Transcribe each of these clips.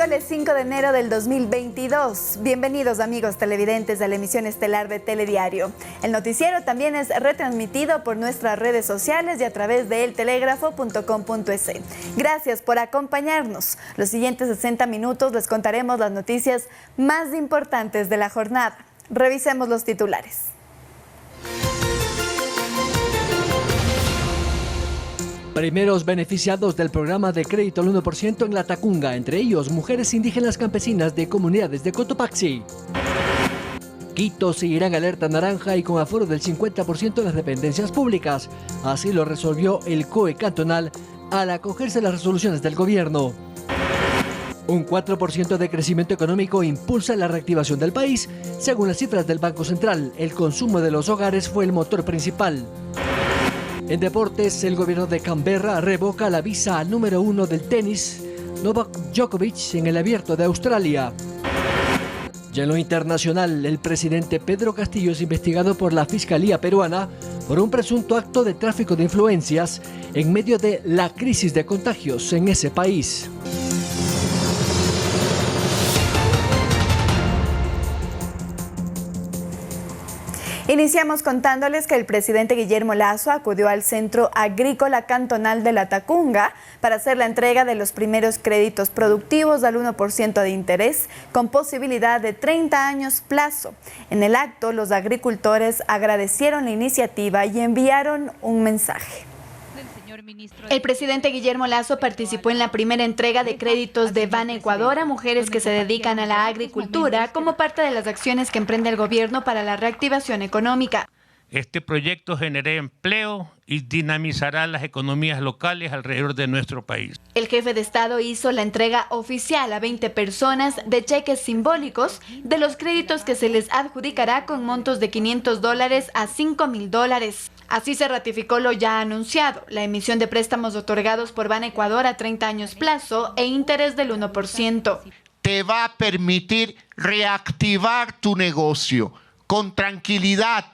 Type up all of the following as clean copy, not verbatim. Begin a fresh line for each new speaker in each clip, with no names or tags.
miércoles 5 de enero del 2022. Bienvenidos amigos televidentes a la emisión estelar de Telediario. El noticiero también es retransmitido por nuestras redes sociales y a través de eltelegrafo.com.es. Gracias por acompañarnos. Los siguientes 60 minutos les contaremos las noticias más importantes de la jornada. Revisemos los titulares.
Primeros beneficiados del programa de crédito al 1% en La Tacunga, entre ellos mujeres indígenas campesinas de comunidades de Cotopaxi. Quito seguirá en alerta naranja y con aforo del 50% en las dependencias públicas. Así lo resolvió el COE cantonal al acogerse a las resoluciones del gobierno. Un 4% de crecimiento económico impulsa la reactivación del país. Según las cifras del Banco Central, el consumo de los hogares fue el motor principal. En deportes, el gobierno de Canberra revoca la visa al número 1 del tenis, Novak Djokovic, en el Abierto de Australia. Y en lo internacional, el presidente Pedro Castillo es investigado por la Fiscalía peruana por un presunto acto de tráfico de influencias en medio de la crisis de contagios en ese país.
Iniciamos contándoles que el presidente Guillermo Lasso acudió al Centro Agrícola Cantonal de La Tacunga para hacer la entrega de los primeros créditos productivos al 1% de interés con posibilidad de 30 años plazo. En el acto, los agricultores agradecieron la iniciativa y enviaron un mensaje. El presidente Guillermo Lasso participó en la primera entrega de créditos de Ban Ecuador a mujeres que se dedican a la agricultura como parte de las acciones que emprende el gobierno para la reactivación económica.
Este proyecto genera empleo y dinamizará las economías locales alrededor de nuestro país.
El jefe de Estado hizo la entrega oficial a 20 personas de cheques simbólicos de los créditos que se les adjudicará con montos de $500 a $5.000. Así se ratificó lo ya anunciado, la emisión de préstamos otorgados por Ban Ecuador a 30 años plazo e interés del 1%.
Te va a permitir reactivar tu negocio con tranquilidad,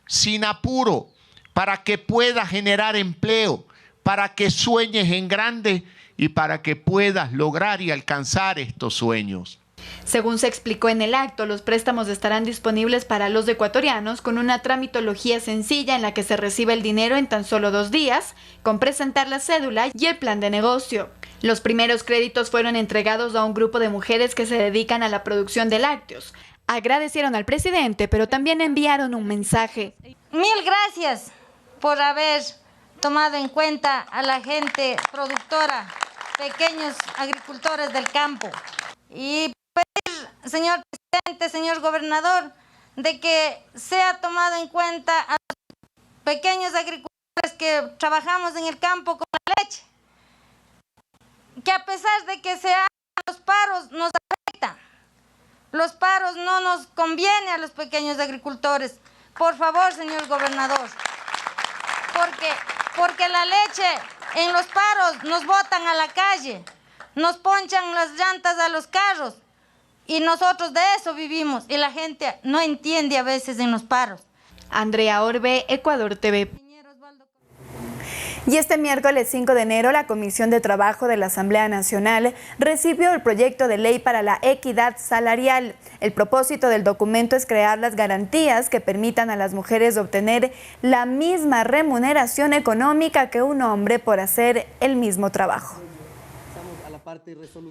sin apuro, para que puedas generar empleo, para que sueñes en grande y para que puedas lograr y alcanzar estos sueños.
Según se explicó en el acto, los préstamos estarán disponibles para los ecuatorianos con una tramitología sencilla en la que se recibe el dinero en tan solo 2 días, con presentar la cédula y el plan de negocio. Los primeros créditos fueron entregados a un grupo de mujeres que se dedican a la producción de lácteos. Agradecieron al presidente, pero también enviaron un mensaje.
Mil gracias por haber tomado en cuenta a la gente productora, pequeños agricultores del campo. Y pedir, señor presidente, señor gobernador, de que sea tomado en cuenta a los pequeños agricultores que trabajamos en el campo con la leche. Que a pesar de que se hagan los paros, nos afectan. Los paros no nos conviene a los pequeños agricultores. Por favor, señor gobernador. Porque la leche en los paros nos botan a la calle. Nos ponchan las llantas a los carros y nosotros de eso vivimos y la gente no entiende a veces en los paros.
Andrea Orbe, Ecuador TV. Y este miércoles 5 de enero, la Comisión de Trabajo de la Asamblea Nacional recibió el proyecto de ley para la equidad salarial. El propósito del documento es crear las garantías que permitan a las mujeres obtener la misma remuneración económica que un hombre por hacer el mismo trabajo.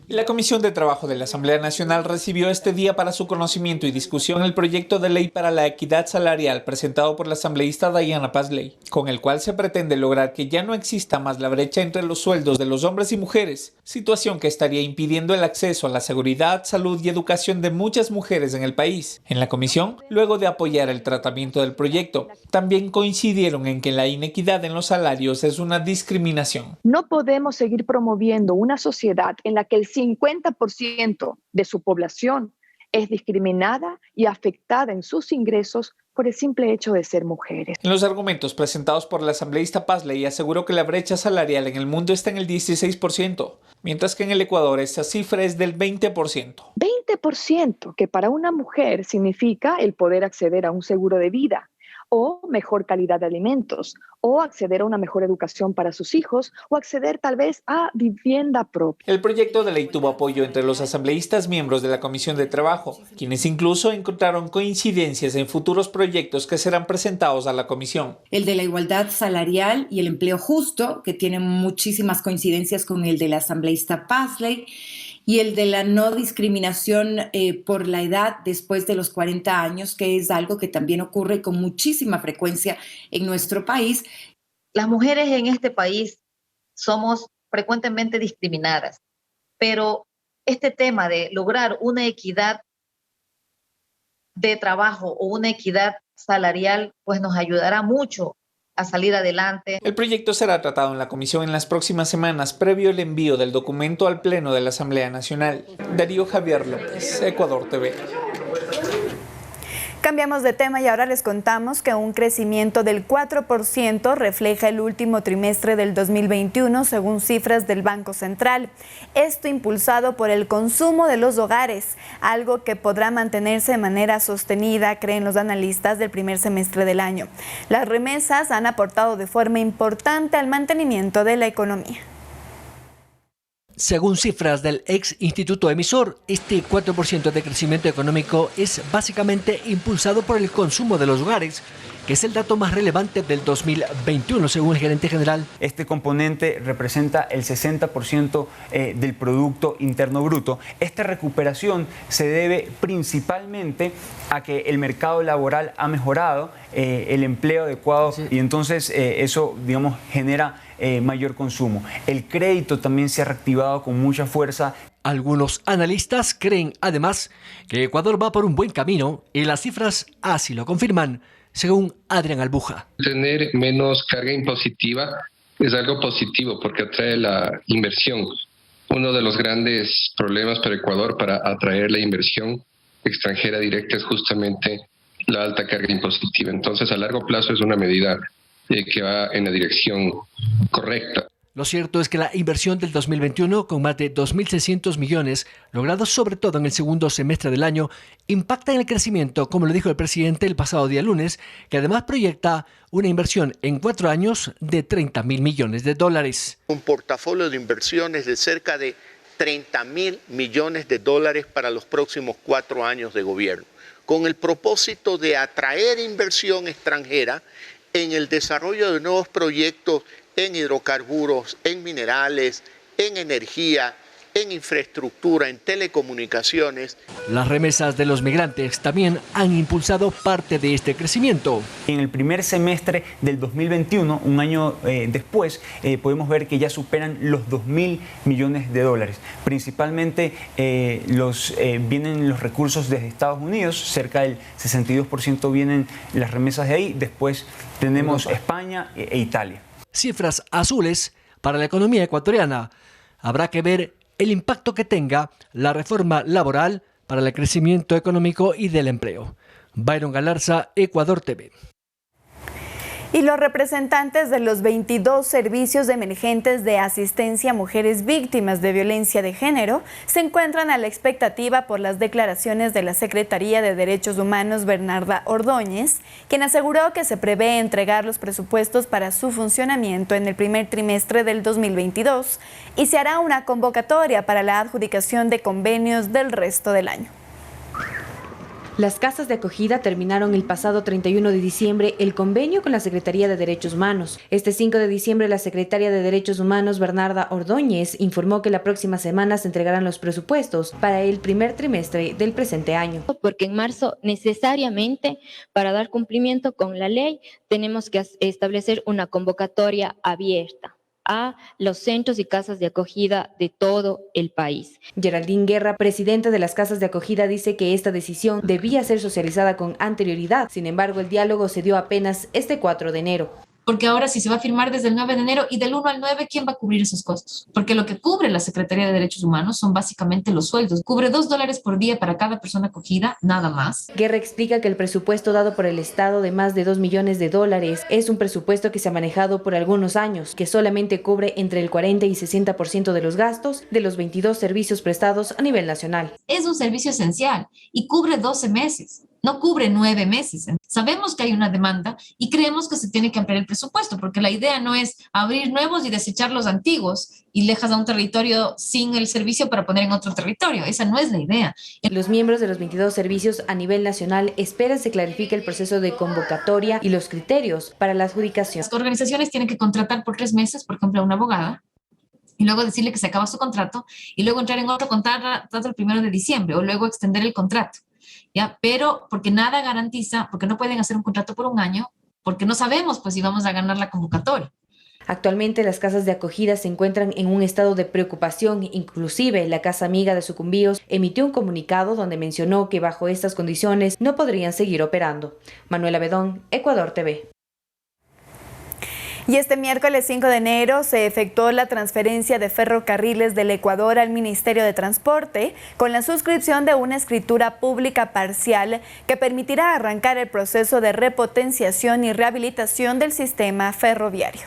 La Comisión de Trabajo de la Asamblea Nacional recibió este día para su conocimiento y discusión el proyecto de ley para la equidad salarial presentado por la asambleísta Diana Pazley, con el cual se pretende lograr que ya no exista más la brecha entre los sueldos de los hombres y mujeres, situación que estaría impidiendo el acceso a la seguridad, salud y educación de muchas mujeres en el país. En la comisión, luego de apoyar el tratamiento del proyecto, también coincidieron en que la inequidad en los salarios es una discriminación.
No podemos seguir promoviendo una sociedad en la que el 50% de su población es discriminada y afectada en sus ingresos por el simple hecho de ser mujeres.
En los argumentos presentados por la asambleísta Pazley aseguró que la brecha salarial en el mundo está en el 16%, mientras que en el Ecuador esa cifra es del 20%.
20%, que para una mujer significa el poder acceder a un seguro de vida, o mejor calidad de alimentos, o acceder a una mejor educación para sus hijos, o acceder tal vez a vivienda propia.
El proyecto de ley tuvo apoyo entre los asambleístas miembros de la Comisión de Trabajo, quienes incluso encontraron coincidencias en futuros proyectos que serán presentados a la comisión.
El de la igualdad salarial y el empleo justo, que tiene muchísimas coincidencias con el del asambleísta Pazley, y el de la no discriminación por la edad después de los 40 años, que es algo que también ocurre con muchísima frecuencia en nuestro país.
Las mujeres en este país somos frecuentemente discriminadas, pero este tema de lograr una equidad de trabajo o una equidad salarial, pues nos ayudará mucho a salir adelante.
El proyecto será tratado en la comisión en las próximas semanas, previo al envío del documento al Pleno de la Asamblea Nacional. Darío Javier López, Ecuador TV.
Cambiamos de tema y ahora les contamos que un crecimiento del 4% refleja el último trimestre del 2021 según cifras del Banco Central. Esto impulsado por el consumo de los hogares, algo que podrá mantenerse de manera sostenida, creen los analistas, del primer semestre del año. Las remesas han aportado de forma importante al mantenimiento de la economía.
Según cifras del ex instituto emisor, este 4% de crecimiento económico es básicamente impulsado por el consumo de los hogares, que es el dato más relevante del 2021, según el gerente general.
Este componente representa el 60% del Producto Interno Bruto. Esta recuperación se debe principalmente a que el mercado laboral ha mejorado, el empleo adecuado, y entonces eso, digamos, genera mayor consumo. El crédito también se ha reactivado con mucha fuerza.
Algunos analistas creen además que Ecuador va por un buen camino y las cifras así lo confirman, según Adrián Albuja.
Tener menos carga impositiva es algo positivo porque atrae la inversión. Uno de los grandes problemas para Ecuador para atraer la inversión extranjera directa es justamente la alta carga impositiva. Entonces, a largo plazo es una medida que va en la dirección correcta.
Lo cierto es que la inversión del 2021, con más de 2.600 millones, logrados sobre todo en el segundo semestre del año, impacta en el crecimiento, como lo dijo el presidente el pasado día lunes, que además proyecta una inversión en 4 años de 30.000 millones de dólares.
Un portafolio de inversiones de cerca de 30.000 millones de dólares para los próximos 4 años de gobierno, con el propósito de atraer inversión extranjera en el desarrollo de nuevos proyectos en hidrocarburos, en minerales, en energía, en infraestructura, en telecomunicaciones.
Las remesas de los migrantes también han impulsado parte de este crecimiento.
En el primer semestre del 2021, un año después, podemos ver que ya superan los 2.000 millones de dólares. Principalmente vienen los recursos desde Estados Unidos, cerca del 62% vienen las remesas de ahí. Después tenemos España e Italia.
Cifras azules para la economía ecuatoriana. Habrá que ver el impacto que tenga la reforma laboral para el crecimiento económico y del empleo. Byron Galarza, Ecuador TV.
Y los representantes de los 22 servicios emergentes de asistencia a mujeres víctimas de violencia de género se encuentran a la expectativa por las declaraciones de la Secretaría de Derechos Humanos, Bernarda Ordóñez, quien aseguró que se prevé entregar los presupuestos para su funcionamiento en el primer trimestre del 2022 y se hará una convocatoria para la adjudicación de convenios del resto del año.
Las casas de acogida terminaron el pasado 31 de diciembre el convenio con la Secretaría de Derechos Humanos. Este 5 de diciembre, la Secretaria de Derechos Humanos, Bernarda Ordóñez, informó que la próxima semana se entregarán los presupuestos para el primer trimestre del presente año.
Porque en marzo, necesariamente, para dar cumplimiento con la ley, tenemos que establecer una convocatoria abierta a los centros y casas de acogida de todo el país.
Geraldine Guerra, presidenta de las casas de acogida, dice que esta decisión debía ser socializada con anterioridad. Sin embargo, el diálogo se dio apenas este 4 de enero.
Porque ahora si se va a firmar desde el 9 de enero y del 1 al 9, ¿quién va a cubrir esos costos? Porque lo que cubre la Secretaría de Derechos Humanos son básicamente los sueldos. Cubre $2 por día para cada persona acogida, nada más.
Guerra explica que el presupuesto dado por el Estado de más de $2 millones es un presupuesto que se ha manejado por algunos años, que solamente cubre entre el 40 y 60% de los gastos de los 22 servicios prestados a nivel nacional.
Es un servicio esencial y cubre 12 meses. no cubre 9 meses. Sabemos que hay una demanda y creemos que se tiene que ampliar el presupuesto, porque la idea no es abrir nuevos y desechar los antiguos y dejas a un territorio sin el servicio para poner en otro territorio. Esa no es la idea.
Los miembros de los 22 servicios a nivel nacional esperan se clarifique el proceso de convocatoria y los criterios para la adjudicación.
Las organizaciones tienen que contratar por 3 meses, por ejemplo, a una abogada, y luego decirle que se acaba su contrato, y luego entrar en otro contrato el 1 de diciembre, o luego extender el contrato. ¿Ya? Pero porque nada garantiza, porque no pueden hacer un contrato por un año, porque no sabemos pues si vamos a ganar la convocatoria.
Actualmente las casas de acogida se encuentran en un estado de preocupación, inclusive la Casa Amiga de Sucumbíos emitió un comunicado donde mencionó que bajo estas condiciones no podrían seguir operando. Manuela Bedón, Ecuador TV.
Y este miércoles 5 de enero se efectuó la transferencia de Ferrocarriles del Ecuador al Ministerio de Transporte con la suscripción de una escritura pública parcial que permitirá arrancar el proceso de repotenciación y rehabilitación del sistema ferroviario.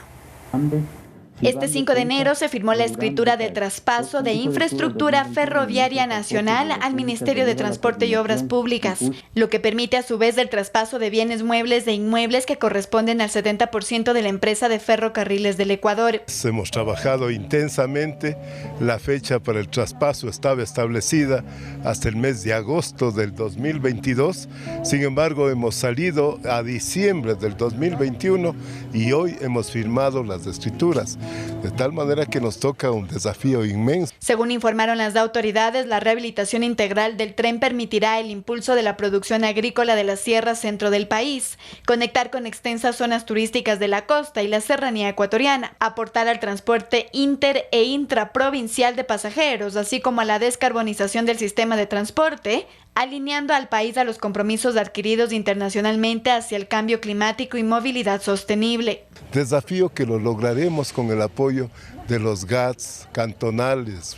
Este 5 de enero se firmó la escritura de traspaso de infraestructura ferroviaria nacional al Ministerio de Transporte y Obras Públicas, lo que permite a su vez el traspaso de bienes muebles e inmuebles que corresponden al 70% de la empresa de Ferrocarriles del Ecuador.
Hemos trabajado intensamente, la fecha para el traspaso estaba establecida hasta el mes de agosto del 2022, sin embargo hemos salido a diciembre del 2021 y hoy hemos firmado las escrituras. De tal manera que nos toca un desafío inmenso.
Según informaron las autoridades, la rehabilitación integral del tren permitirá el impulso de la producción agrícola de la sierra centro del país, conectar con extensas zonas turísticas de la costa y la serranía ecuatoriana, aportar al transporte inter e intraprovincial de pasajeros, así como a la descarbonización del sistema de transporte, alineando al país a los compromisos adquiridos internacionalmente hacia el cambio climático y movilidad sostenible.
Desafío que lo lograremos con el apoyo de los GATS cantonales,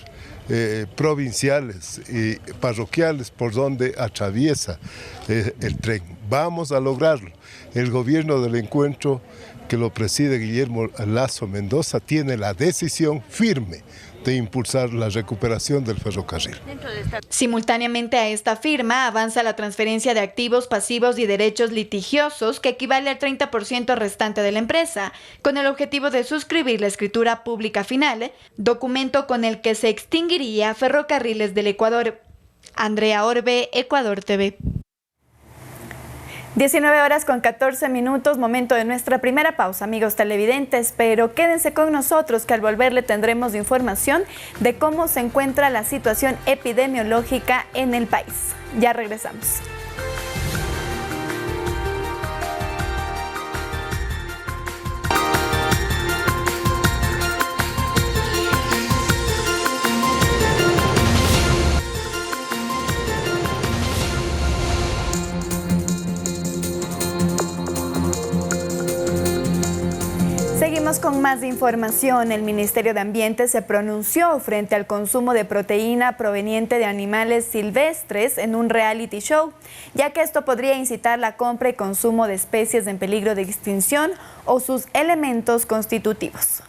provinciales y parroquiales por donde atraviesa el tren. Vamos a lograrlo. El gobierno del encuentro, que lo preside Guillermo Lasso Mendoza, tiene la decisión firme de impulsar la recuperación del ferrocarril.
Simultáneamente a esta firma avanza la transferencia de activos, pasivos y derechos litigiosos que equivale al 30% restante de la empresa, con el objetivo de suscribir la escritura pública final, documento con el que se extinguiría Ferrocarriles del Ecuador. Andrea Orbe, Ecuador TV. 19:14, momento de nuestra primera pausa, amigos televidentes, pero quédense con nosotros que al volver le tendremos información de cómo se encuentra la situación epidemiológica en el país. Ya regresamos. Seguimos con más información. El Ministerio de Ambiente se pronunció frente al consumo de proteína proveniente de animales silvestres en un reality show, ya que esto podría incitar la compra y consumo de especies en peligro de extinción o sus elementos constitutivos.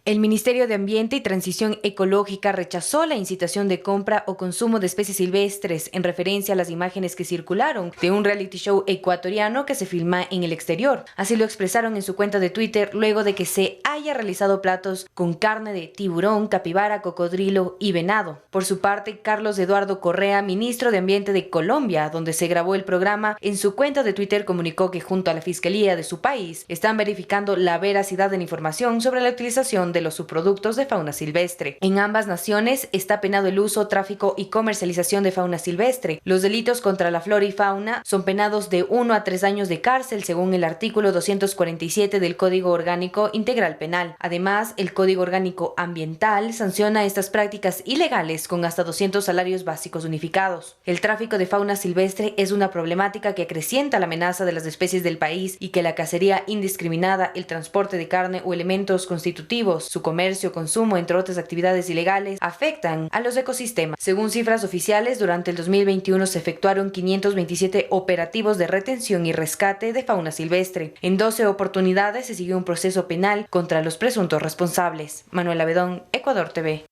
El Ministerio de Ambiente y Transición Ecológica rechazó la incitación de compra o consumo de especies silvestres en referencia a las imágenes que circularon de un reality show ecuatoriano que se filma en el exterior. Así lo expresaron en su cuenta de Twitter luego de que se haya realizado platos con carne de tiburón, capibara, cocodrilo y venado. Por su parte, Carlos Eduardo Correa, ministro de Ambiente de Colombia, donde se grabó el programa, en su cuenta de Twitter comunicó que junto a la Fiscalía de su país están verificando la veracidad de la información sobre la utilización de los subproductos de fauna silvestre. En ambas naciones está penado el uso, tráfico y comercialización de fauna silvestre. Los delitos contra la flora y fauna son penados de 1 a 3 años de cárcel según el artículo 247 del Código Orgánico Integral Penal. Además, el Código Orgánico Ambiental sanciona estas prácticas ilegales con hasta 200 salarios básicos unificados. El tráfico de fauna silvestre es una problemática que acrecienta la amenaza de las especies del país y que la cacería indiscriminada, el transporte de carne o elementos constitutivos, su comercio, consumo, entre otras actividades ilegales, afectan a los ecosistemas. Según cifras oficiales, durante el 2021 se efectuaron 527 operativos de retención y rescate de fauna silvestre. En 12 oportunidades se siguió un proceso penal contra los presuntos responsables. Manuela Bedón, Ecuador TV.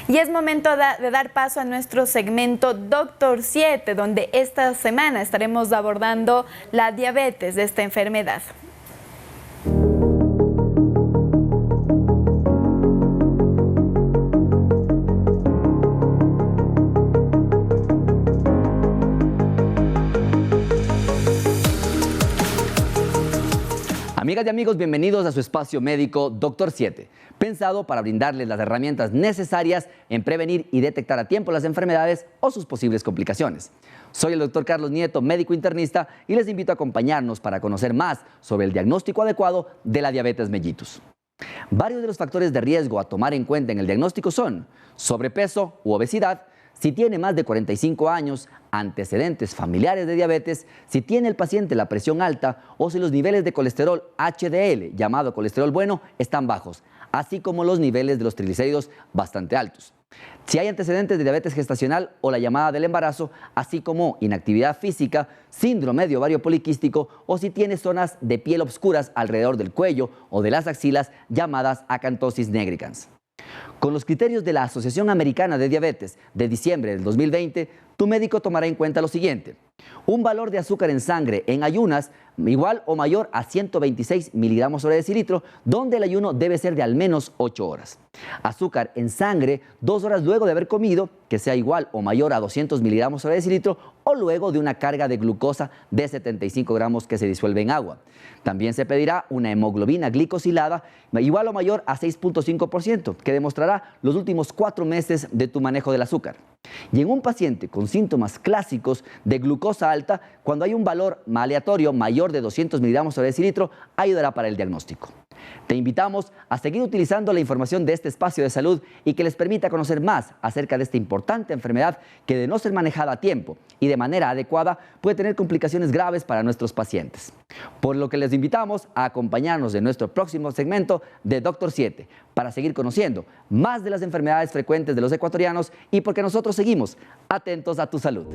Y es momento de dar paso a nuestro segmento Doctor 7, donde esta semana estaremos abordando la diabetes de esta enfermedad.
Amigas y amigos, bienvenidos a su espacio médico Doctor 7, pensado para brindarles las herramientas necesarias en prevenir y detectar a tiempo las enfermedades o sus posibles complicaciones. Soy el doctor Carlos Nieto, médico internista, y les invito a acompañarnos para conocer más sobre el diagnóstico adecuado de la diabetes mellitus. Varios de los factores de riesgo a tomar en cuenta en el diagnóstico son sobrepeso u obesidad, si tiene más de 45 años, antecedentes familiares de diabetes, si tiene el paciente la presión alta o si los niveles de colesterol HDL, llamado colesterol bueno, están bajos, así como los niveles de los triglicéridos bastante altos. Si hay antecedentes de diabetes gestacional o la llamada del embarazo, así como inactividad física, síndrome de ovario poliquístico o si tiene zonas de piel obscuras alrededor del cuello o de las axilas llamadas acantosis nigricans. Con los criterios de la Asociación Americana de Diabetes de diciembre del 2020, tu médico tomará en cuenta lo siguiente: un valor de azúcar en sangre en ayunas igual o mayor a 126 miligramos sobre decilitro, donde el ayuno debe ser de al menos 8 horas. Azúcar en sangre 2 horas luego de haber comido, que sea igual o mayor a 200 miligramos sobre decilitro, o luego de una carga de glucosa de 75 gramos que se disuelve en agua. También se pedirá una hemoglobina glicosilada igual o mayor a 6.5%, que demostrará los últimos 4 meses de tu manejo del azúcar. Y en un paciente con síntomas clásicos de glucosa alta, cuando hay un valor aleatorio mayor de 200 miligramos sobre decilitro, ayudará para el diagnóstico. Te invitamos a seguir utilizando la información de este espacio de salud y que les permita conocer más acerca de esta importante enfermedad que, de no ser manejada a tiempo y de manera adecuada, puede tener complicaciones graves para nuestros pacientes. Por lo que les invitamos a acompañarnos en nuestro próximo segmento de Doctor 7 para seguir conociendo más de las enfermedades frecuentes de los ecuatorianos y porque nosotros seguimos atentos a tu salud.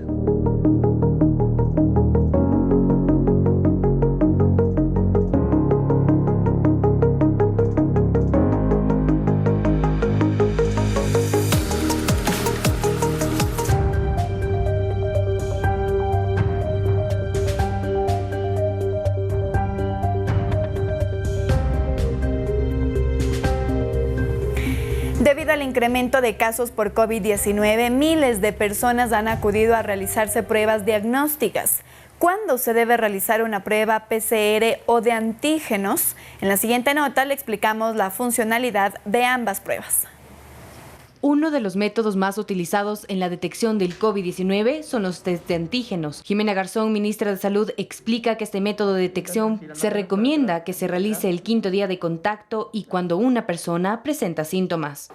Debido al incremento de casos por COVID-19, miles de personas han acudido a realizarse pruebas diagnósticas. ¿Cuándo se debe realizar una prueba PCR o de antígenos? En la siguiente nota le explicamos la funcionalidad de ambas pruebas.
Uno de los métodos más utilizados en la detección del COVID-19 son los test de antígenos. Jimena Garzón, ministra de Salud, explica que este método de detección se recomienda que se realice el 5º día de contacto y cuando una persona presenta síntomas.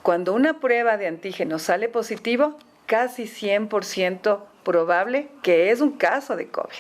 Cuando una prueba de antígenos sale positivo, casi 100% probable que es un caso de COVID.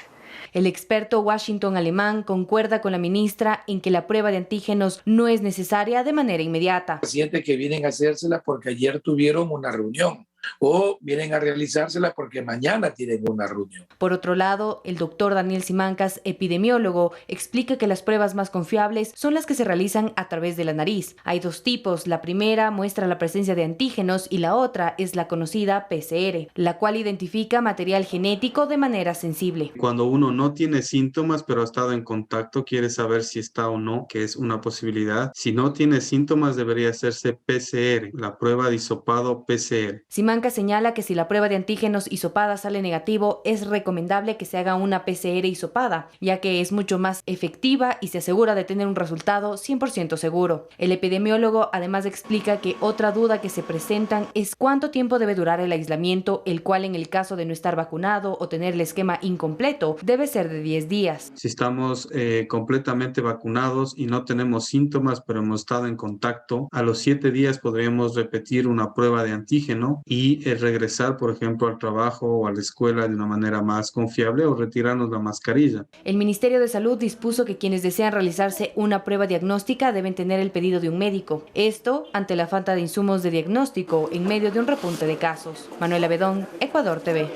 El experto Washington Alemán concuerda con la ministra en que la prueba de antígenos no es necesaria de manera inmediata.
Pacientes que vienen a hacérsela porque ayer tuvieron una reunión o vienen a realizársela porque mañana tienen una reunión.
Por otro lado, el doctor Daniel Simancas, epidemiólogo, explica que las pruebas más confiables son las que se realizan a través de la nariz. Hay dos tipos: la primera muestra la presencia de antígenos y la otra es la conocida PCR, la cual identifica material genético de manera sensible.
Cuando uno no tiene síntomas pero ha estado en contacto, quiere saber si está o no, que es una posibilidad. Si no tiene síntomas, debería hacerse PCR, la prueba de hisopado PCR.
Simancas señala que si la prueba de antígenos hisopada sale negativo, es recomendable que se haga una PCR hisopada, ya que es mucho más efectiva y se asegura de tener un resultado 100% seguro. El epidemiólogo además explica que otra duda que se presentan es cuánto tiempo debe durar el aislamiento, el cual en el caso de no estar vacunado o tener el esquema incompleto debe ser de 10 días.
Si estamos completamente vacunados y no tenemos síntomas pero hemos estado en contacto, a los 7 días podríamos repetir una prueba de antígeno y regresar, por ejemplo, al trabajo o a la escuela de una manera más confiable o retirarnos la mascarilla.
El Ministerio de Salud dispuso que quienes desean realizarse una prueba diagnóstica deben tener el pedido de un médico. Esto ante la falta de insumos de diagnóstico en medio de un repunte de casos. Manuela Bedón, Ecuador TV.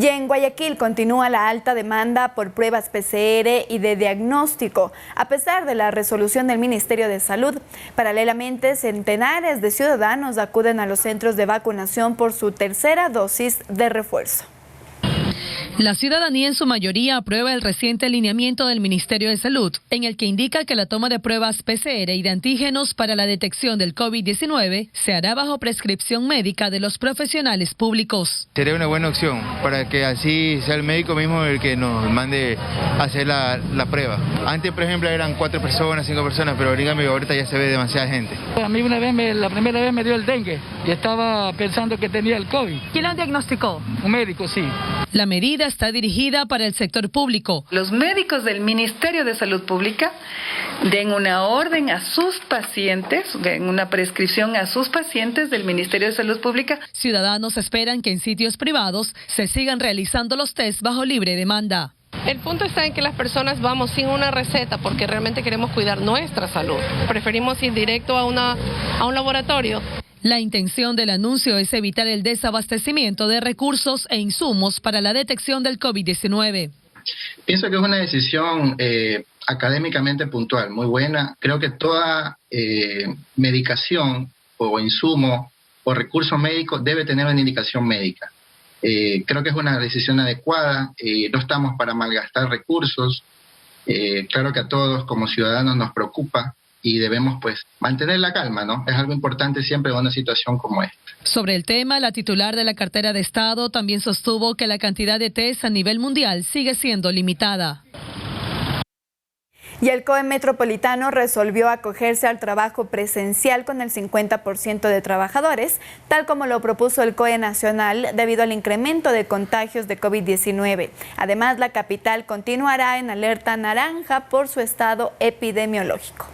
Y en Guayaquil continúa la alta demanda por pruebas PCR y de diagnóstico, a pesar de la resolución del Ministerio de Salud. Paralelamente, centenares de ciudadanos acuden a los centros de vacunación por su tercera dosis de refuerzo.
La ciudadanía en su mayoría aprueba el reciente alineamiento del Ministerio de Salud, en el que indica que la toma de pruebas PCR y de antígenos para la detección del COVID-19 se hará bajo prescripción médica de los profesionales públicos.
Sería una buena opción para que así sea el médico mismo el que nos mande a hacer la prueba. Antes, por ejemplo, eran 4 personas, 5 personas, pero dígame, ahorita ya se ve demasiada gente.
A mí la primera vez me dio el dengue y estaba pensando que tenía el COVID.
¿Quién lo diagnosticó?
Un médico, sí.
La medida está dirigida para el sector público.
Los médicos del Ministerio de Salud Pública den una orden a sus pacientes, den una prescripción a sus pacientes del Ministerio de Salud Pública.
Ciudadanos esperan que en sitios privados se sigan realizando los test bajo libre demanda.
El punto está en que las personas vamos sin una receta porque realmente queremos cuidar nuestra salud. Preferimos ir directo a un laboratorio.
La intención del anuncio es evitar el desabastecimiento de recursos e insumos para la detección del COVID-19.
Pienso que es una decisión académicamente puntual, muy buena. Creo que toda medicación o insumo o recurso médico debe tener una indicación médica. Creo que es una decisión adecuada, no estamos para malgastar recursos. Claro que a todos como ciudadanos nos preocupa y debemos pues mantener la calma, ¿no? Es algo importante siempre en una situación como esta.
Sobre el tema, la titular de la cartera de Estado también sostuvo que la cantidad de test a nivel mundial sigue siendo limitada.
Y el COE Metropolitano resolvió acogerse al trabajo presencial con el 50% de trabajadores, tal como lo propuso el COE Nacional debido al incremento de contagios de COVID-19. Además, la capital continuará en alerta naranja por su estado epidemiológico.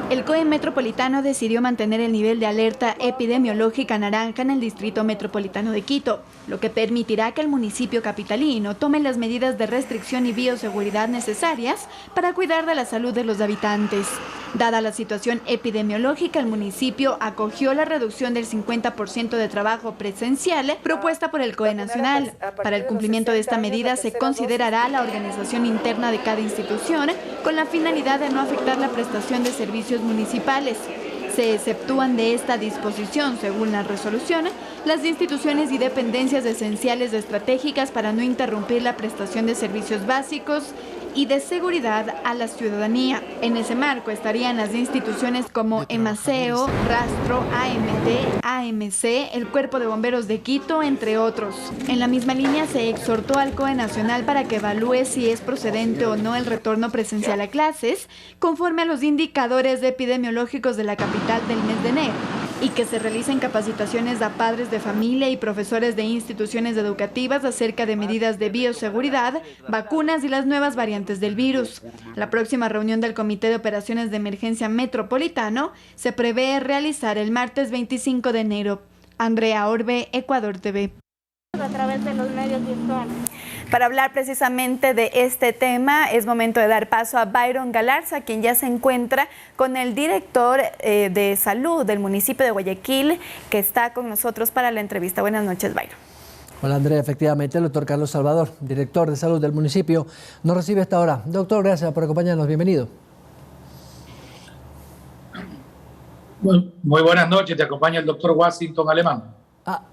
El COE Metropolitano decidió mantener el nivel de alerta epidemiológica naranja en el Distrito Metropolitano de Quito, lo que permitirá que el municipio capitalino tome las medidas de restricción y bioseguridad necesarias para cuidar de la salud de los habitantes. Dada la situación epidemiológica, el municipio acogió la reducción del 50% de trabajo presencial propuesta por el COE Nacional. Para el cumplimiento de esta medida se considerará la organización interna de cada institución con la finalidad de no afectar la prestación de servicios municipales. Se exceptúan de esta disposición, según la resolución, las instituciones y dependencias esenciales o estratégicas para no interrumpir la prestación de servicios básicos y de seguridad a la ciudadanía. En ese marco estarían las instituciones como EMASEO, Rastro, AMT, AMC, el Cuerpo de Bomberos de Quito, entre otros. En la misma línea se exhortó al COE Nacional para que evalúe si es procedente o no el retorno presencial a clases, conforme a los indicadores epidemiológicos de la capital del mes de enero, y que se realicen capacitaciones a padres de familia y profesores de instituciones educativas acerca de medidas de bioseguridad, vacunas y las nuevas variantes del virus. La próxima reunión del Comité de Operaciones de Emergencia Metropolitano se prevé realizar el martes 25 de enero. Andrea Orbe, Ecuador TV.
A través de los medios virtuales.
Para hablar precisamente de este tema, es momento de dar paso a Byron Galarza, quien ya se encuentra con el director de salud del municipio de Guayaquil, que está con nosotros para la entrevista. Buenas noches, Byron.
Hola, Andrea. Efectivamente, el doctor Carlos Salvador, director de salud del municipio, nos recibe hasta ahora. Doctor, gracias por acompañarnos. Bienvenido.
Muy buenas noches. Te acompaña el doctor Washington Alemán.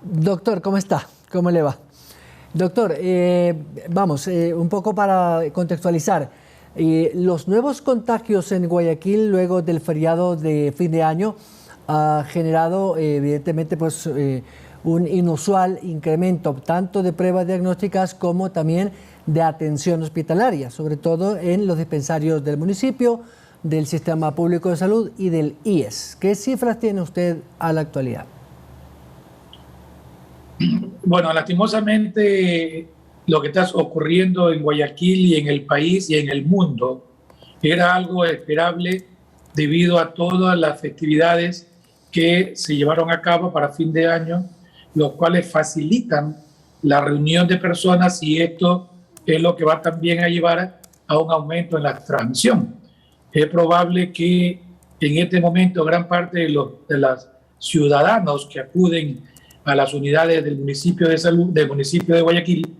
Doctor, ¿cómo está? ¿Cómo le va? Doctor, un poco para contextualizar. Los nuevos contagios en Guayaquil luego del feriado de fin de año ha generado evidentemente pues, un inusual incremento tanto de pruebas diagnósticas como también de atención hospitalaria, sobre todo en los dispensarios del municipio, del Sistema Público de Salud y del IES. ¿Qué cifras tiene usted a la actualidad?
Bueno, lastimosamente lo que está ocurriendo en Guayaquil y en el país y en el mundo era algo esperable debido a todas las festividades que se llevaron a cabo para fin de año, los cuales facilitan la reunión de personas, y esto es lo que va también a llevar a un aumento en la transmisión. Es probable que en este momento gran parte de los ciudadanos que acuden a las unidades del municipio de salud, del municipio de Guayaquil,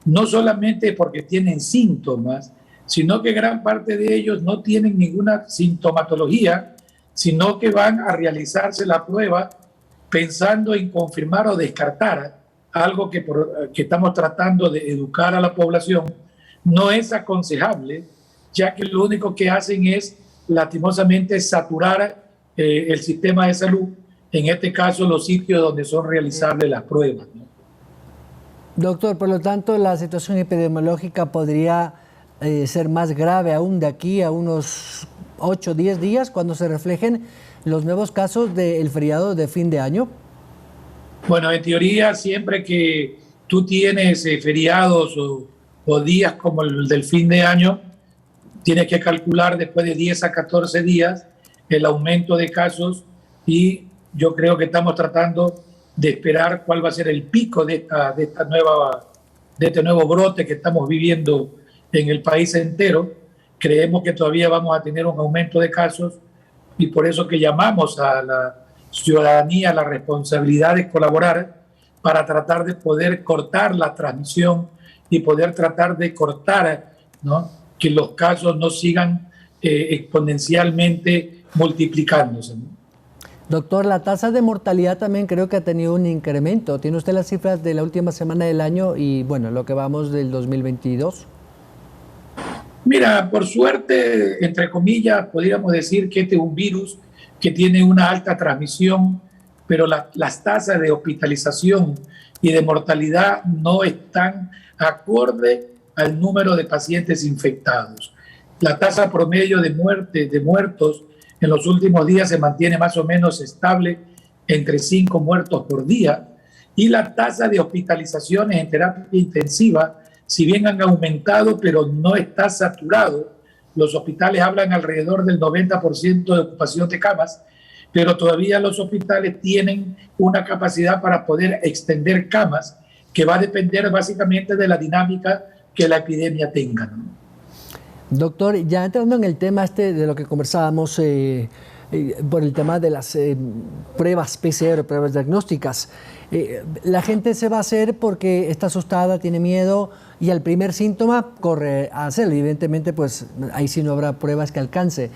no solamente porque tienen síntomas, sino que gran parte de ellos no tienen ninguna sintomatología, sino que van a realizarse la prueba pensando en confirmar o descartar algo que estamos tratando de educar a la población. No es aconsejable, ya que lo único que hacen es lastimosamente saturar el sistema de salud, en este caso los sitios donde son realizables las pruebas, ¿no?
Doctor, por lo tanto, la situación epidemiológica podría ser más grave aún de aquí a unos 8 o 10 días cuando se reflejen los nuevos casos del feriado de fin de año.
Bueno, en teoría, siempre que tú tienes feriados o días como el del fin de año, tienes que calcular después de 10 a 14 días el aumento de casos, y yo creo que estamos tratando de esperar cuál va a ser el pico de este nuevo brote que estamos viviendo en el país entero. Creemos que todavía vamos a tener un aumento de casos, y por eso que llamamos a la ciudadanía la responsabilidad de colaborar para tratar de poder cortar la transmisión y poder tratar de cortar, ¿no?, que los casos no sigan exponencialmente multiplicándose, ¿no?
Doctor, la tasa de mortalidad también creo que ha tenido un incremento. ¿Tiene usted las cifras de la última semana del año y, bueno, lo que vamos del 2022?
Mira, por suerte, entre comillas, podríamos decir que este es un virus que tiene una alta transmisión, pero las tasas de hospitalización y de mortalidad no están acorde al número de pacientes infectados. La tasa promedio de muertos en los últimos días se mantiene más o menos estable entre 5 muertos por día, y la tasa de hospitalizaciones en terapia intensiva, si bien han aumentado, pero no está saturado. Los hospitales hablan alrededor del 90% de ocupación de camas, pero todavía los hospitales tienen una capacidad para poder extender camas, que va a depender básicamente de la dinámica que la epidemia tenga, ¿no?
Doctor, ya entrando en el tema de lo que conversábamos por el tema de las pruebas PCR, pruebas diagnósticas, la gente se va a hacer porque está asustada, tiene miedo, y al primer síntoma corre a hacerlo. Evidentemente, pues ahí sí no habrá pruebas que alcance.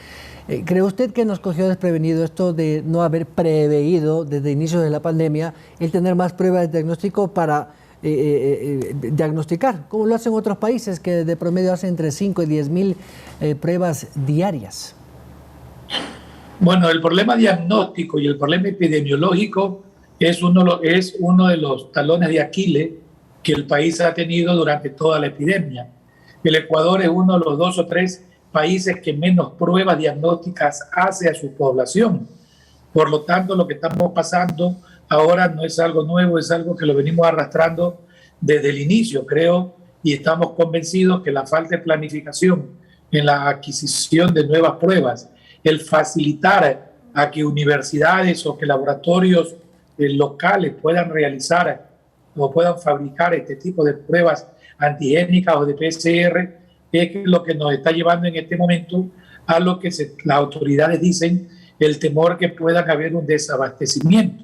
¿Cree usted que nos cogió desprevenido esto de no haber preveído desde el inicio de la pandemia el tener más pruebas de diagnóstico para diagnosticar, como lo hacen otros países que de promedio hacen entre 5 y 10 mil pruebas diarias?
Bueno, el problema diagnóstico y el problema epidemiológico es uno de los talones de Aquiles que el país ha tenido durante toda la epidemia. El Ecuador es uno de los 2 o 3 países que menos pruebas diagnósticas hace a su población. Por lo tanto, lo que estamos pasando ahora no es algo nuevo, es algo que lo venimos arrastrando desde el inicio, creo, y estamos convencidos que la falta de planificación en la adquisición de nuevas pruebas, el facilitar a que universidades o que laboratorios locales puedan realizar o puedan fabricar este tipo de pruebas antigénicas o de PCR, es lo que nos está llevando en este momento a lo que las autoridades dicen, el temor que pueda haber un desabastecimiento.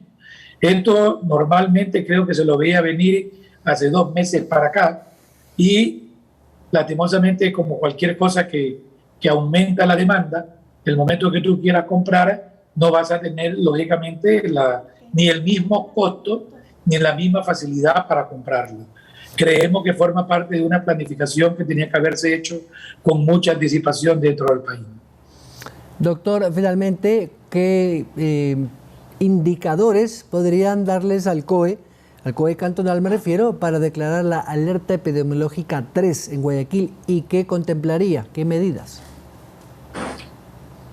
Esto normalmente creo que se lo veía venir hace 2 meses para acá, y lastimosamente, como cualquier cosa que aumenta la demanda, el momento que tú quieras comprar no vas a tener lógicamente ni el mismo costo ni la misma facilidad para comprarlo. Creemos que forma parte de una planificación que tenía que haberse hecho con mucha anticipación dentro del país.
Doctor, finalmente, ¿qué indicadores podrían darles al COE cantonal me refiero, para declarar la alerta epidemiológica 3 en Guayaquil, y qué contemplaría, qué medidas?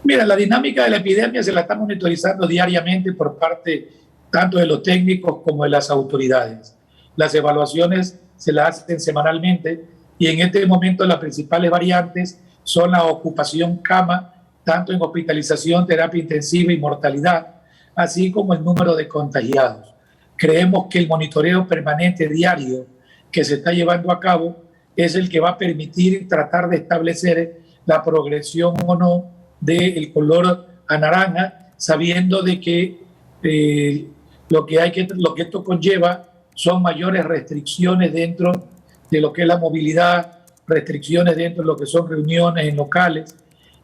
Mira, la dinámica de la epidemia se la está monitorizando diariamente por parte tanto de los técnicos como de las autoridades. Las evaluaciones se las hacen semanalmente, y en este momento las principales variantes son la ocupación cama, tanto en hospitalización, terapia intensiva y mortalidad, así como el número de contagiados. Creemos que el monitoreo permanente diario que se está llevando a cabo es el que va a permitir tratar de establecer la progresión o no del color a naranja, sabiendo de que lo que esto conlleva son mayores restricciones dentro de lo que es la movilidad, restricciones dentro de lo que son reuniones en locales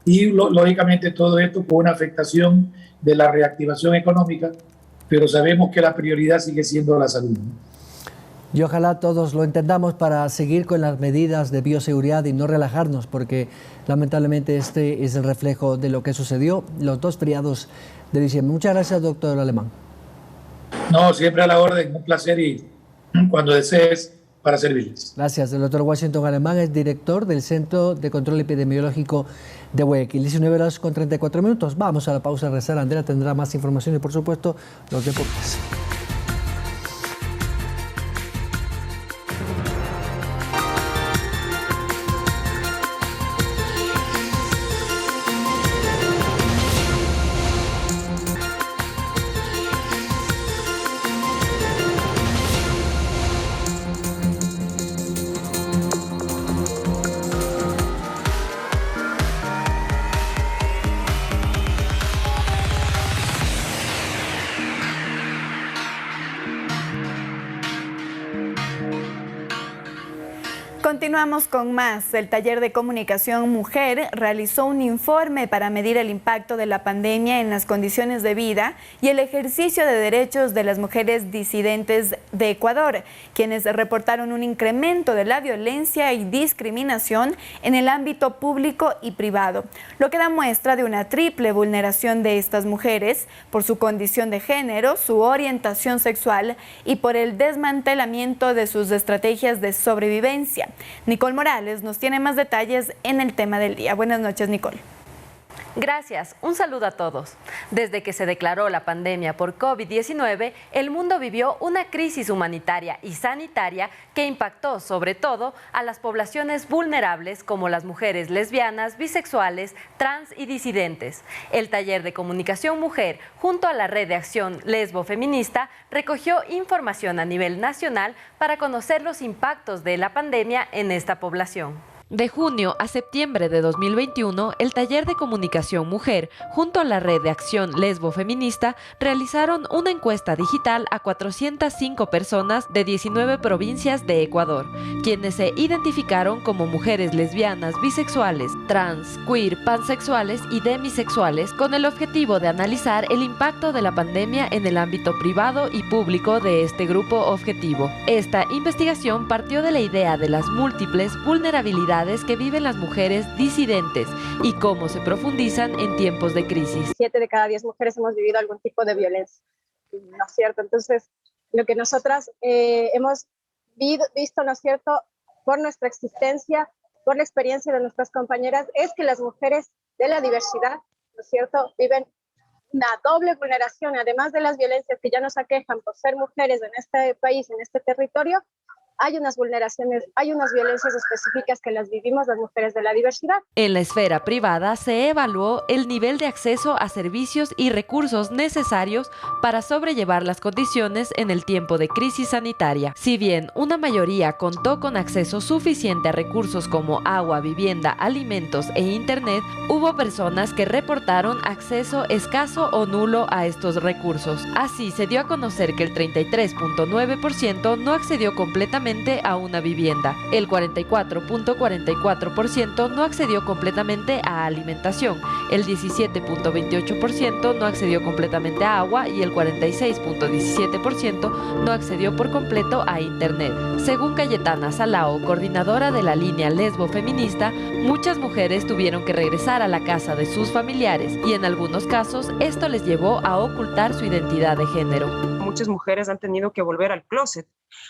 y lógicamente todo esto con una afectación de la reactivación económica, pero sabemos que la prioridad sigue siendo la salud, ¿no?
Y ojalá todos lo entendamos para seguir con las medidas de bioseguridad y no relajarnos, porque lamentablemente este es el reflejo de lo que sucedió los 2 feriados de diciembre. Muchas gracias, doctor Alemán.
No, siempre a la orden, un placer y cuando desees para servirles.
Gracias. El doctor Washington Alemán es director del Centro de Control Epidemiológico de Guayaquil. 19 horas con 34 minutos. Vamos a la pausa a rezar. Andrea tendrá más información y, por supuesto, los deportes.
Continuamos con más. El taller de comunicación Mujer realizó un informe para medir el impacto de la pandemia en las condiciones de vida y el ejercicio de derechos de las mujeres disidentes de Ecuador, quienes reportaron un incremento de la violencia y discriminación en el ámbito público y privado, lo que da muestra de una triple vulneración de estas mujeres por su condición de género, su orientación sexual y por el desmantelamiento de sus estrategias de sobrevivencia. Nicole Morales nos tiene más detalles en el tema del día. Buenas noches, Nicole.
Gracias, un saludo a todos. Desde que se declaró la pandemia por COVID-19, el mundo vivió una crisis humanitaria y sanitaria que impactó sobre todo a las poblaciones vulnerables como las mujeres lesbianas, bisexuales, trans y disidentes. El taller de comunicación Mujer, junto a la Red de Acción Lesbo Feminista, recogió información a nivel nacional para conocer los impactos de la pandemia en esta población. De junio a septiembre de 2021, el Taller de Comunicación Mujer, junto a la Red de Acción Lesbo Feminista, realizaron una encuesta digital a 405 personas de 19 provincias de Ecuador, quienes se identificaron como mujeres lesbianas, bisexuales, trans, queer, pansexuales y demisexuales, con el objetivo de analizar el impacto de la pandemia en el ámbito privado y público de este grupo objetivo. Esta investigación partió de la idea de las múltiples vulnerabilidades que viven las mujeres disidentes y cómo se profundizan en tiempos de crisis.
7 de cada 10 mujeres hemos vivido algún tipo de violencia, ¿no es cierto? Entonces, lo que nosotras hemos visto, ¿no es cierto?, por nuestra existencia, por la experiencia de nuestras compañeras, es que las mujeres de la diversidad, ¿no es cierto?, viven una doble vulneración, además de las violencias que ya nos aquejan por ser mujeres en este país, en este territorio. Hay unas vulneraciones, hay unas violencias específicas que las vivimos las mujeres de la diversidad.
En la esfera privada se evaluó el nivel de acceso a servicios y recursos necesarios para sobrellevar las condiciones en el tiempo de crisis sanitaria. Si bien una mayoría contó con acceso suficiente a recursos como agua, vivienda, alimentos e internet, hubo personas que reportaron acceso escaso o nulo a estos recursos. Así se dio a conocer que el 33.9% no accedió completamente a una vivienda. El 44.44% no accedió completamente a alimentación, el 17.28% no accedió completamente a agua y el 46.17% no accedió por completo a internet. Según Cayetana Salao, coordinadora de la línea Lesbo Feminista, muchas mujeres tuvieron que regresar a la casa de sus familiares y en algunos casos esto les llevó a ocultar su identidad de género.
Muchas mujeres han tenido que volver al closet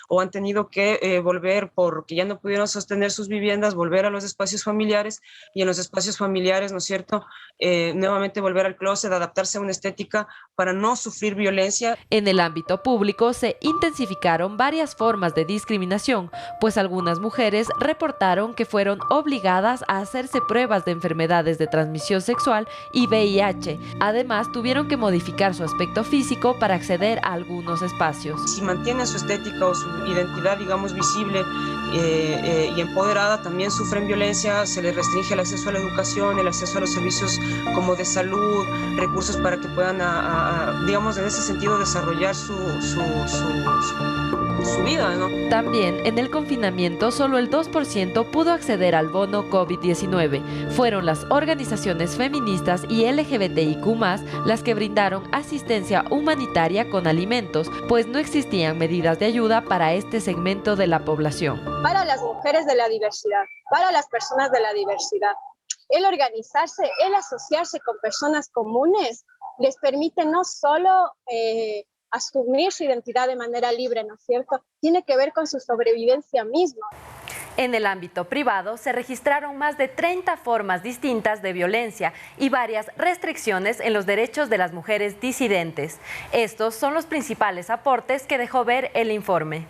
o han tenido que volver porque ya no pudieron sostener sus viviendas, volver a los espacios familiares y en los espacios familiares, ¿no es cierto?, nuevamente volver al closet, adaptarse a una estética para no sufrir violencia.
En el ámbito público se intensificaron varias formas de discriminación, pues algunas mujeres reportaron que fueron obligadas a hacerse pruebas de enfermedades de transmisión sexual y VIH. Además, tuvieron que modificar su aspecto físico para acceder a algunos espacios.
Si mantienen su estética o su identidad, digamos, visible y empoderada, también sufren violencia, se les restringe el acceso a la educación, el acceso a los servicios como de salud, recursos para que puedan, digamos, en ese sentido, desarrollar su vida, ¿no?
También, en el confinamiento, solo el 2% pudo acceder al bono COVID-19. Fueron las organizaciones feministas y LGBTIQ+, las que brindaron asistencia humanitaria con alimentos, pues no existían medidas de ayuda para este segmento de la población.
Para las mujeres de la diversidad, para las personas de la diversidad, el organizarse, el asociarse con personas comunes, les permite no solo asumir su identidad de manera libre, ¿no es cierto? Tiene que ver con su sobrevivencia misma.
En el ámbito privado se registraron más de 30 formas distintas de violencia y varias restricciones en los derechos de las mujeres disidentes. Estos son los principales aportes que dejó ver el informe.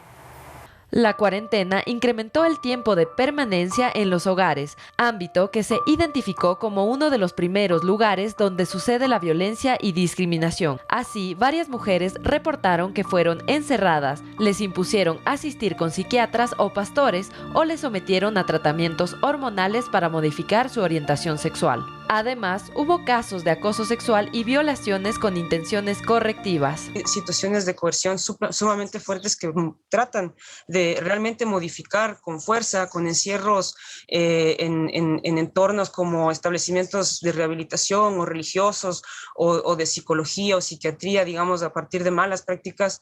La cuarentena incrementó el tiempo de permanencia en los hogares, ámbito que se identificó como uno de los primeros lugares donde sucede la violencia y discriminación. Así, varias mujeres reportaron que fueron encerradas, les impusieron asistir con psiquiatras o pastores o les sometieron a tratamientos hormonales para modificar su orientación sexual. Además, hubo casos de acoso sexual y violaciones con intenciones correctivas.
Situaciones de coerción sumamente fuertes que tratan de realmente modificar con fuerza, con encierros en entornos como establecimientos de rehabilitación o religiosos o de psicología o psiquiatría, digamos, a partir de malas prácticas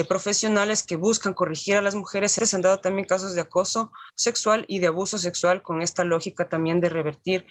profesionales que buscan corregir a las mujeres. Se han dado también casos de acoso sexual y de abuso sexual con esta lógica también de revertir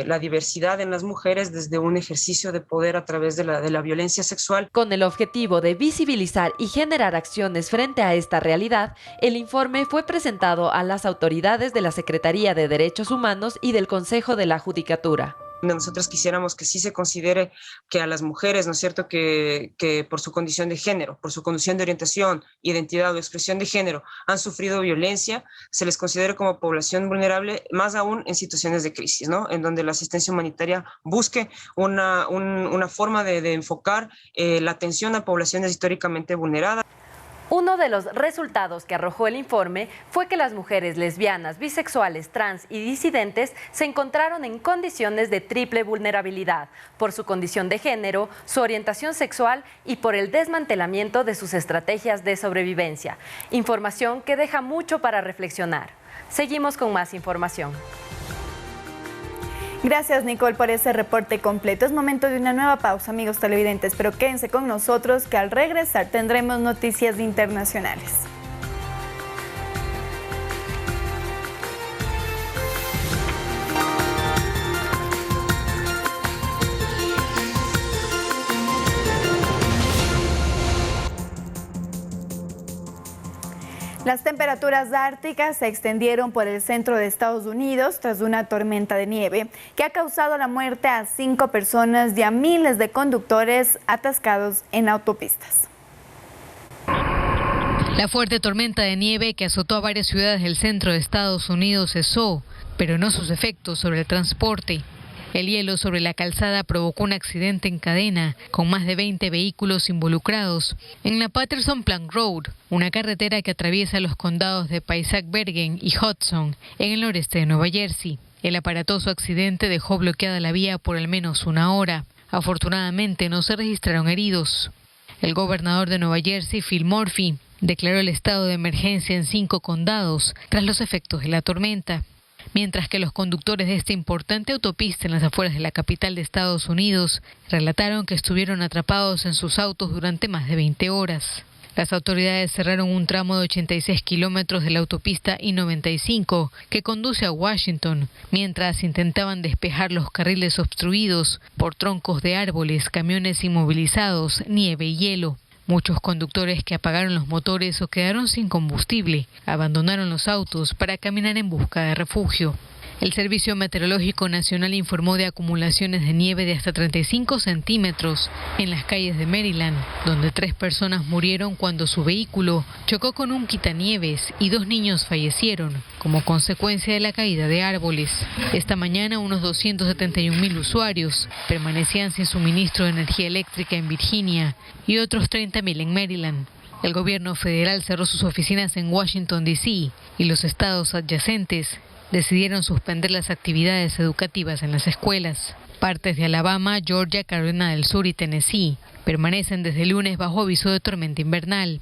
la diversidad en las mujeres desde un ejercicio de poder a través de la violencia sexual.
Con el objetivo de visibilizar y generar acciones frente a esta realidad, el informe fue presentado a las autoridades de la Secretaría de Derechos Humanos y del Consejo de la Judicatura.
Nosotros quisiéramos que sí se considere que a las mujeres, ¿no es cierto?, que por su condición de género, por su condición de orientación, identidad o expresión de género han sufrido violencia, se les considere como población vulnerable, más aún en situaciones de crisis, ¿no?, en donde la asistencia humanitaria busque una forma de enfocar la atención a poblaciones históricamente vulneradas.
Uno de los resultados que arrojó el informe fue que las mujeres lesbianas, bisexuales, trans y disidentes se encontraron en condiciones de triple vulnerabilidad por su condición de género, su orientación sexual y por el desmantelamiento de sus estrategias de sobrevivencia. Información que deja mucho para reflexionar. Seguimos con más información.
Gracias, Nicole, por ese reporte completo. Es momento de una nueva pausa, amigos televidentes, pero quédense con nosotros que al regresar tendremos noticias internacionales. Las temperaturas árticas se extendieron por el centro de Estados Unidos tras una tormenta de nieve que ha causado la muerte a 5 personas y a miles de conductores atascados en autopistas.
La fuerte tormenta de nieve que azotó a varias ciudades del centro de Estados Unidos cesó, pero no sus efectos sobre el transporte. El hielo sobre la calzada provocó un accidente en cadena, con más de 20 vehículos involucrados, en la Patterson Plank Road, una carretera que atraviesa los condados de Passaic-Bergen y Hudson, en el noreste de Nueva Jersey. El aparatoso accidente dejó bloqueada la vía por al menos una hora. Afortunadamente no se registraron heridos. El gobernador de Nueva Jersey, Phil Murphy, declaró el estado de emergencia en 5 condados tras los efectos de la tormenta. Mientras que los conductores de esta importante autopista en las afueras de la capital de Estados Unidos relataron que estuvieron atrapados en sus autos durante más de 20 horas. Las autoridades cerraron un tramo de 86 kilómetros de la autopista I-95 que conduce a Washington, mientras intentaban despejar los carriles obstruidos por troncos de árboles, camiones inmovilizados, nieve y hielo. Muchos conductores que apagaron los motores o quedaron sin combustible abandonaron los autos para caminar en busca de refugio. El Servicio Meteorológico Nacional informó de acumulaciones de nieve de hasta 35 centímetros en las calles de Maryland, donde 3 personas murieron cuando su vehículo chocó con un quitanieves y 2 niños fallecieron como consecuencia de la caída de árboles. Esta mañana unos 271.000 usuarios permanecían sin suministro de energía eléctrica en Virginia y otros 30.000 en Maryland. El gobierno federal cerró sus oficinas en Washington, D.C. y los estados adyacentes decidieron suspender las actividades educativas en las escuelas. Partes de Alabama, Georgia, Carolina del Sur y Tennessee permanecen desde el lunes bajo aviso de tormenta invernal.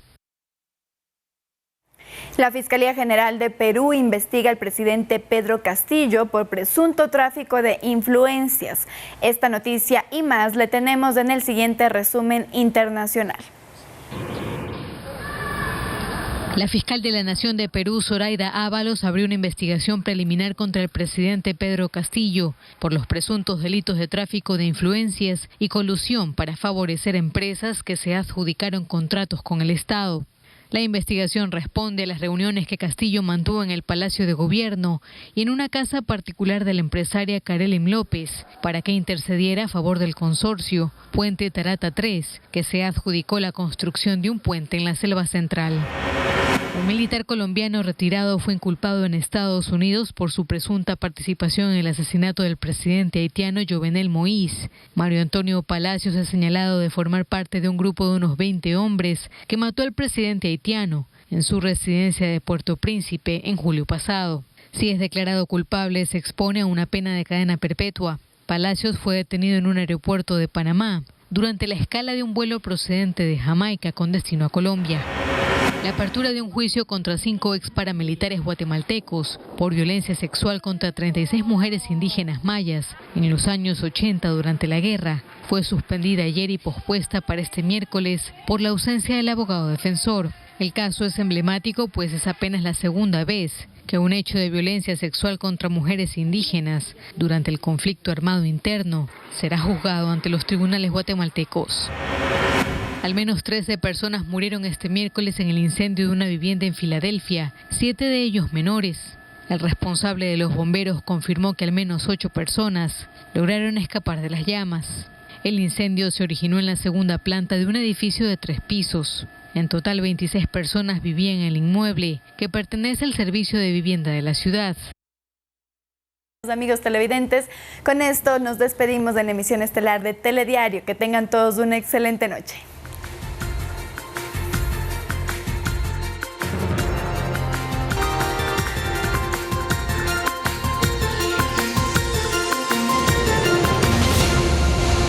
La Fiscalía General de Perú investiga al presidente Pedro Castillo por presunto tráfico de influencias. Esta noticia y más le tenemos en el siguiente resumen internacional.
La fiscal de la Nación de Perú, Zoraida Ábalos, abrió una investigación preliminar contra el presidente Pedro Castillo por los presuntos delitos de tráfico de influencias y colusión para favorecer empresas que se adjudicaron contratos con el Estado. La investigación responde a las reuniones que Castillo mantuvo en el Palacio de Gobierno y en una casa particular de la empresaria Karelyn López para que intercediera a favor del consorcio Puente Tarata 3, que se adjudicó la construcción de un puente en la selva central. Un militar colombiano retirado fue inculpado en Estados Unidos por su presunta participación en el asesinato del presidente haitiano Jovenel Moïse. Mario Antonio Palacios es señalado de formar parte de un grupo de unos 20 hombres que mató al presidente haitiano en su residencia de Puerto Príncipe en julio pasado. Si es declarado culpable, se expone a una pena de cadena perpetua. Palacios fue detenido en un aeropuerto de Panamá durante la escala de un vuelo procedente de Jamaica con destino a Colombia. La apertura de un juicio contra 5 ex paramilitares guatemaltecos por violencia sexual contra 36 mujeres indígenas mayas en los años 80 durante la guerra fue suspendida ayer y pospuesta para este miércoles por la ausencia del abogado defensor. El caso es emblemático, pues es apenas la segunda vez que un hecho de violencia sexual contra mujeres indígenas durante el conflicto armado interno será juzgado ante los tribunales guatemaltecos. Al menos 13 personas murieron este miércoles en el incendio de una vivienda en Filadelfia, 7 de ellos menores. El responsable de los bomberos confirmó que al menos 8 personas lograron escapar de las llamas. El incendio se originó en la segunda planta de un edificio de 3 pisos. En total, 26 personas vivían en el inmueble, que pertenece al servicio de vivienda de la ciudad.
Amigos televidentes, con esto nos despedimos de la emisión estelar de Telediario. Que tengan todos una excelente noche.